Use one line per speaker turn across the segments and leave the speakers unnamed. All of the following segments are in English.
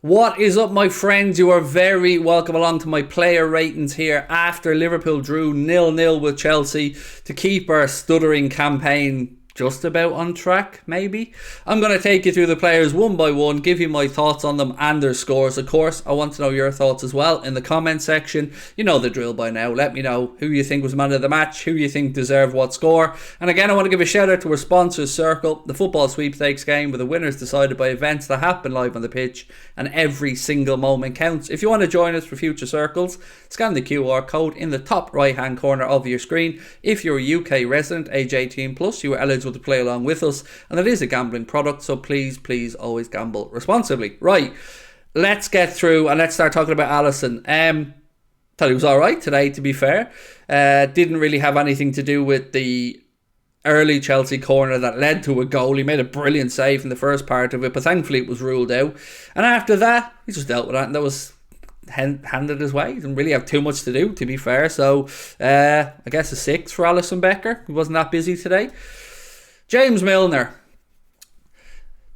What is up, my friends? You are very welcome along to my player ratings here after Liverpool drew 0-0 with Chelsea to keep our stuttering campaign just about on track, maybe. I'm going to take you through the players one by one, give you my thoughts on them and their scores. Of course, I want to know your thoughts as well in the comment section. You know the drill by now. Let me know who you think was man of the match, who you think deserved what score. And again, I want to give a shout out to our sponsors, Circl, the football sweepstakes game where the winners decided by events that happen live on the pitch and every single moment counts. If you want to join us for future circles, scan the QR code in the top right hand corner of your screen. If you're a UK resident, age 18 plus, you are eligible to play along with us, and it is a gambling product, so please always gamble responsibly. Right, let's get through and let's start talking about Alisson. Thought he was alright today, to be fair. Didn't really have anything to do with the early Chelsea corner that led to a goal. He made a brilliant save in the first part of it, but thankfully it was ruled out, and after that he just dealt with that, and that was handed his way. He didn't really have too much to do, to be fair. So I guess a 6 for Alisson Becker. He wasn't that busy today. James Milner.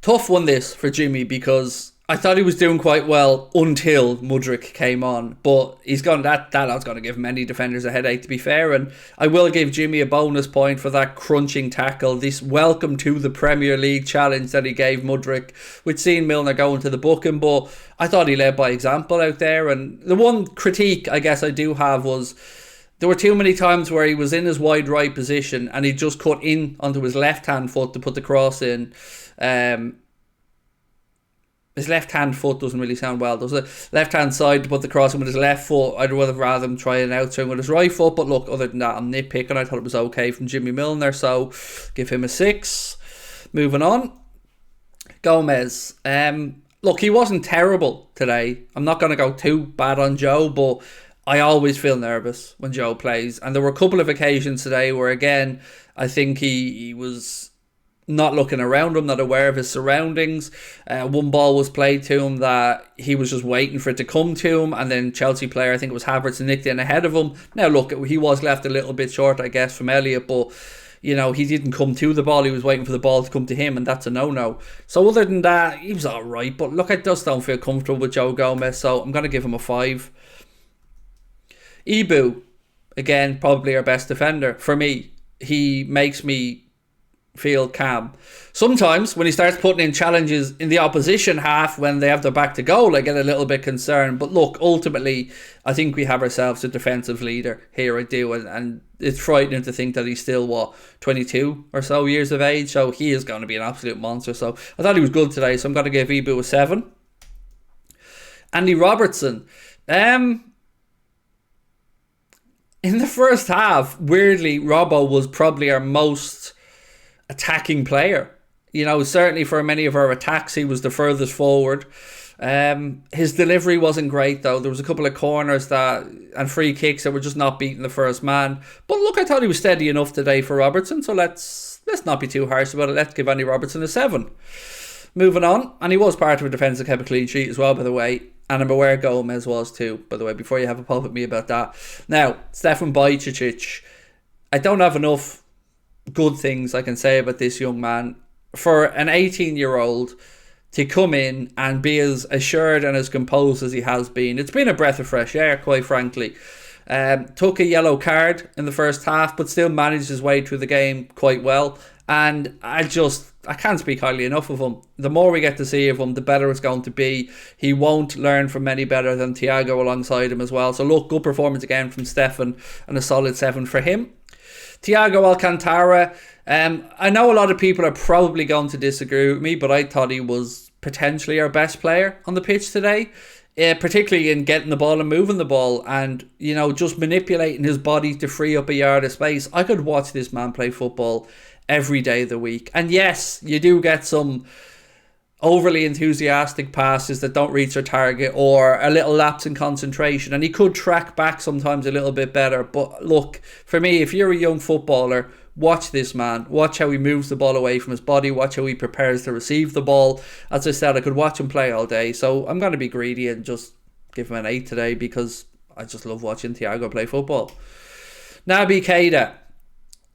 Tough one this for Jimmy, because I thought he was doing quite well until Mudryk came on, but he's gone that lad's going to give many defenders a headache, to be fair. And I will give Jimmy a bonus point for that crunching tackle, this welcome to the Premier League challenge that he gave Mudryk, which seen Milner go into the booking. But I thought he led by example out there. And the one critique I guess I do have was there were too many times where he was in his wide right position and he just cut in onto his left hand foot to put the cross in. His left hand foot doesn't really sound well, does it? Left hand side to put the cross in with his left foot. I'd rather him try an outswing with his right foot, but look, other than that, I'm nitpicking. I thought it was okay from Jimmy Milner, so give him a 6. Moving on, Gomez. Look, he wasn't terrible today. I'm not going to go too bad on Joe, but I always feel nervous when Joe plays, and there were a couple of occasions today where, again, I think he was not looking around him, not aware of his surroundings. One ball was played to him that he was just waiting for it to come to him, and then Chelsea player, I think it was Havertz, nicked in ahead of him. Now look, he was left a little bit short, I guess, from Elliott, but you know, he didn't come to the ball, he was waiting for the ball to come to him, and that's a no-no. So other than that, he was alright, but look, I just don't feel comfortable with Joe Gomez, so I'm going to give him a 5. Ibu, again, probably our best defender. For me, he makes me feel calm. Sometimes when he starts putting in challenges in the opposition half when they have their back to goal, I get a little bit concerned. But look, ultimately, I think we have ourselves a defensive leader here, I do. And it's frightening to think that he's still, 22 or so years of age. So he is going to be an absolute monster. So I thought he was good today, so I'm going to give Ibu a 7. Andy Robertson. In the first half, weirdly, Robbo was probably our most attacking player. You know, certainly for many of our attacks, he was the furthest forward. His delivery wasn't great, though. There was a couple of corners and free kicks that were just not beating the first man. But look, I thought he was steady enough today for Robertson, so let's not be too harsh about it. Let's give Andy Robertson a 7. Moving on, and he was part of a defence that kept a clean sheet as well, by the way. And I'm aware Gomez was too, by the way, before you have a pop at me about that. Now, Stefan Bajcetic. I don't have enough good things I can say about this young man. For an 18-year-old to come in and be as assured and as composed as he has been, it's been a breath of fresh air, quite frankly. Took a yellow card in the first half, but still managed his way through the game quite well. And I can't speak highly enough of him. The more we get to see of him, the better it's going to be. He won't learn from any better than Thiago alongside him as well. So look, good performance again from Stefan and a solid 7 for him. Thiago Alcantara. I know a lot of people are probably going to disagree with me, but I thought he was potentially our best player on the pitch today. Particularly in getting the ball and moving the ball and, you know, just manipulating his body to free up a yard of space. I could watch this man play football every day of the week. And yes, you do get some overly enthusiastic passes that don't reach their target or a little lapse in concentration, and he could track back sometimes a little bit better. But look, for me, if you're a young footballer, watch this man. Watch how he moves the ball away from his body. Watch how he prepares to receive the ball. As I said, I could watch him play all day, so I'm going to be greedy and just give him an 8 today because I just love watching Thiago play football. Naby Keita.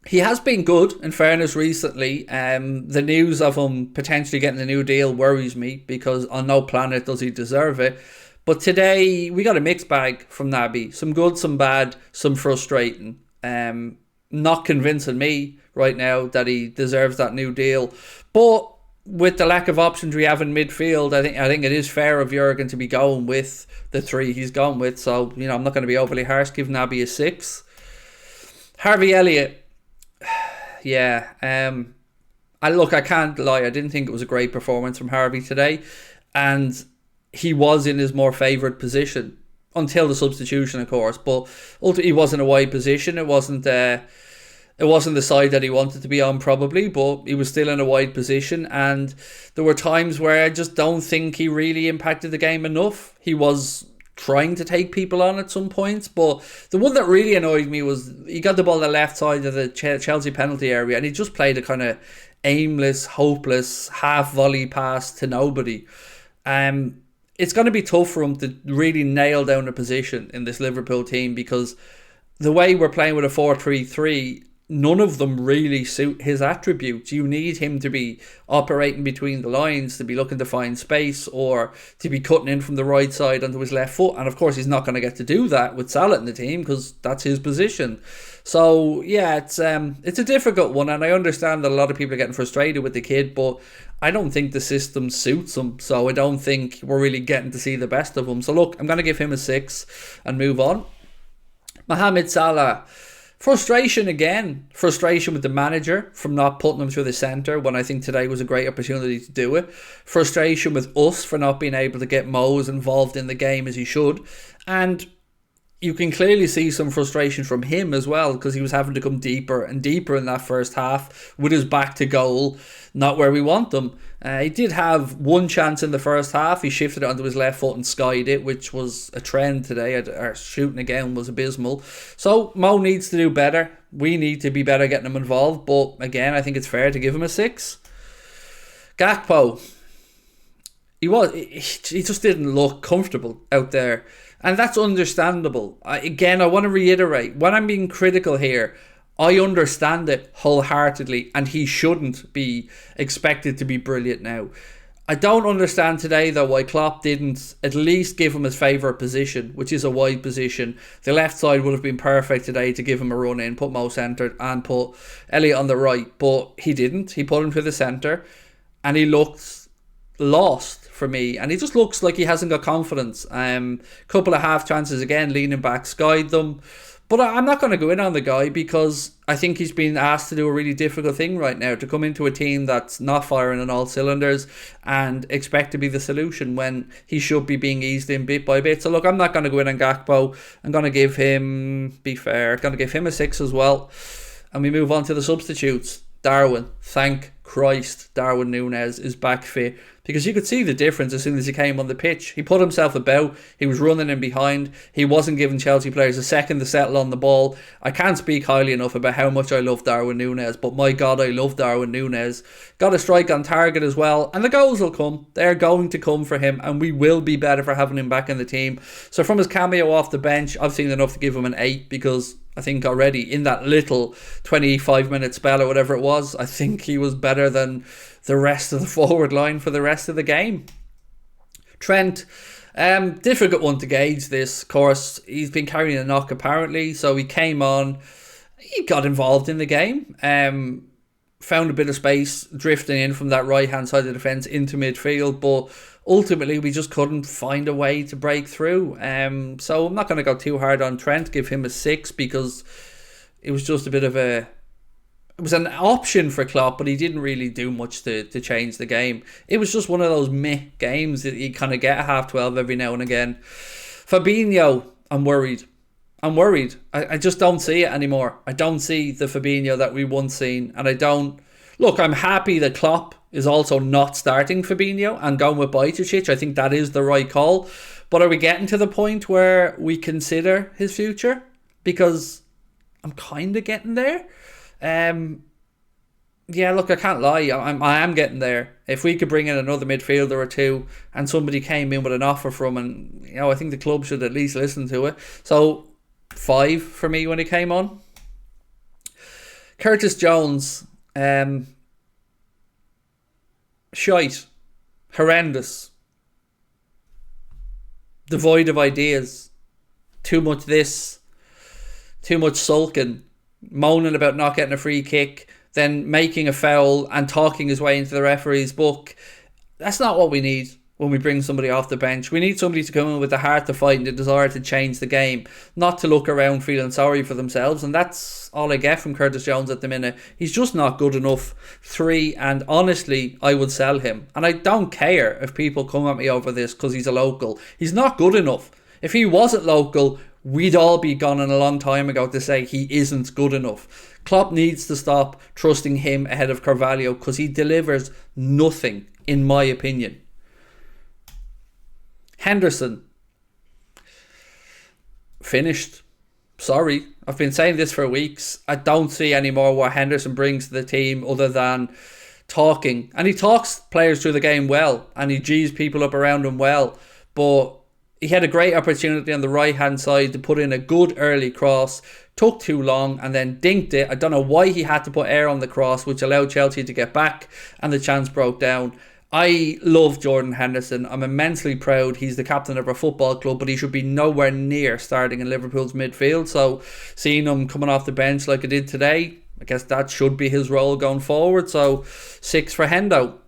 He has been good, in fairness, recently. The news of him potentially getting a new deal worries me because on no planet does he deserve it. But today, we got a mixed bag from Naby. Some good, some bad, some frustrating. Not convincing me right now that he deserves that new deal. But with the lack of options we have in midfield, I think it is fair of Jurgen to be going with the three he's gone with. So, I'm not going to be overly harsh, give Naby a 6. Harvey Elliott. Yeah, I can't lie. I didn't think it was a great performance from Harvey today, and he was in his more favoured position until the substitution, of course. But ultimately, he was in a wide position. It wasn't the side that he wanted to be on, probably, but he was still in a wide position. And there were times where I just don't think he really impacted the game enough. He was trying to take people on at some points, but the one that really annoyed me was he got the ball on the left side of the Chelsea penalty area and he just played a kind of aimless, hopeless half volley pass to nobody. It's going to be tough for him to really nail down a position in this Liverpool team because the way we're playing with a 4-3-3, none of them really suit his attributes. You need him to be operating between the lines, to be looking to find space, or to be cutting in from the right side onto his left foot. And of course, he's not going to get to do that with Salah in the team because that's his position. So yeah, it's a difficult one, and I understand that a lot of people are getting frustrated with the kid, but I don't think the system suits him. So I don't think we're really getting to see the best of him. So look, I'm going to give him a 6 and move on. Mohamed Salah. Frustration again. Frustration with the manager from not putting him through the centre when I think today was a great opportunity to do it. Frustration with us for not being able to get Mo involved in the game as he should. And you can clearly see some frustration from him as well because he was having to come deeper and deeper in that first half with his back to goal, not where we want them. He did have one chance in the first half. He shifted it onto his left foot and skied it, which was a trend today. Our shooting again was abysmal. So Mo needs to do better. We need to be better getting him involved. But again, I think it's fair to give him a 6. Gakpo. He just didn't look comfortable out there. And that's understandable. I want to reiterate, when I'm being critical here, I understand it wholeheartedly, and he shouldn't be expected to be brilliant now. I don't understand today, though, why Klopp didn't at least give him his favourite position, which is a wide position. The left side would have been perfect today to give him a run in, put Mo centred and put Elliott on the right, but he didn't. He put him to the centre, and he looked lost for me, and he just looks like he hasn't got confidence. Couple of half chances again, leaning back, skied them. But I'm not going to go in on the guy because I think he's been asked to do a really difficult thing right now, to come into a team that's not firing on all cylinders and expect to be the solution when he should be being eased in bit by bit. So look, I'm not going to go in on Gakpo. I'm going to give him, be fair, going to give him a 6 as well. And we move on to the substitutes. Darwin, thank Christ, Darwin Núñez is back fit, because you could see the difference as soon as he came on the pitch. He put himself about, he was running in behind, he wasn't giving Chelsea players a second to settle on the ball. I can't speak highly enough about how much I love Darwin Núñez, but my God, I love Darwin Núñez. Got a strike on target as well, and the goals will come. They're going to come for him, and we will be better for having him back in the team. So from his cameo off the bench, I've seen enough to give him an 8, because I think already in that little 25-minute spell or whatever it was, I think he was better than the rest of the forward line for the rest of the game. Trent, difficult one to gauge this. Of course, he's been carrying a knock apparently, so he came on, he got involved in the game, found a bit of space drifting in from that right-hand side of the defence into midfield, but ultimately we just couldn't find a way to break through. So I'm not going to go too hard on Trent, give him a 6, because it was just a bit of a... It was an option for Klopp, but he didn't really do much to change the game. It was just one of those meh games that you kind of get at half 12 every now and again. Fabinho, I'm worried. I just don't see it anymore. I don't see the Fabinho that we once seen, and I don't... Look, I'm happy that Klopp is also not starting Fabinho and going with Bajcetic. I think that is the right call. But are we getting to the point where we consider his future? Because I'm kind of getting there. Yeah, look, I can't lie. I am getting there. If we could bring in another midfielder or two and somebody came in with an offer from, and I think the club should at least listen to it. So 5 for me when he came on. Curtis Jones, shite, horrendous, devoid of ideas, too much this, too much sulking, moaning about not getting a free kick, then making a foul and talking his way into the referee's book. That's not what we need when we bring somebody off the bench. We need somebody to come in with the heart to fight and the desire to change the game, not to look around feeling sorry for themselves. And that's all I get from Curtis Jones at the minute. He's just not good enough. 3, and honestly, I would sell him. And I don't care if people come at me over this because he's a local. He's not good enough. If he wasn't local, we'd all be gone in a long time ago to say he isn't good enough. Klopp needs to stop trusting him ahead of Carvalho because he delivers nothing, in my opinion. Henderson, finished. Sorry, I've been saying this for weeks. I don't see anymore what Henderson brings to the team other than talking. And he talks players through the game well, and he G's people up around him well. But he had a great opportunity on the right-hand side to put in a good early cross. Took too long and then dinked it. I don't know why he had to put air on the cross, which allowed Chelsea to get back, and the chance broke down. I love Jordan Henderson. I'm immensely proud he's the captain of our football club, but he should be nowhere near starting in Liverpool's midfield. So seeing him coming off the bench like I did today, I guess that should be his role going forward. So 6 for Hendo.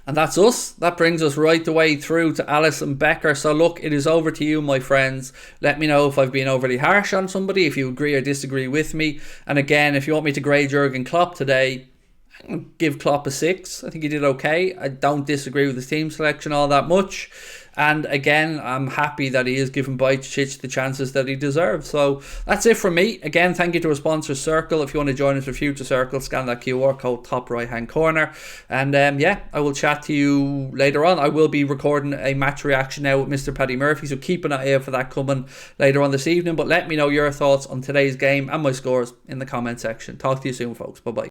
And that's us. That brings us right the way through to Alisson Becker. So look, it is over to you, my friends. Let me know if I've been overly harsh on somebody, if you agree or disagree with me. And again, if you want me to grade Jurgen Klopp today, give Klopp a 6. I think he did okay. I don't disagree with his team selection all that much. And again, I'm happy that he is giving Bajcetic the chances that he deserves. So that's it from me. Again, thank you to our sponsor Circl. If you want to join us for future Circl, scan that QR code top right hand corner. And yeah, I will chat to you later on. I will be recording a match reaction now with Mr. Paddy Murphy, so keep an eye out for that coming later on this evening. But let me know your thoughts on today's game and my scores in the comment section. Talk to you soon, folks. Bye bye.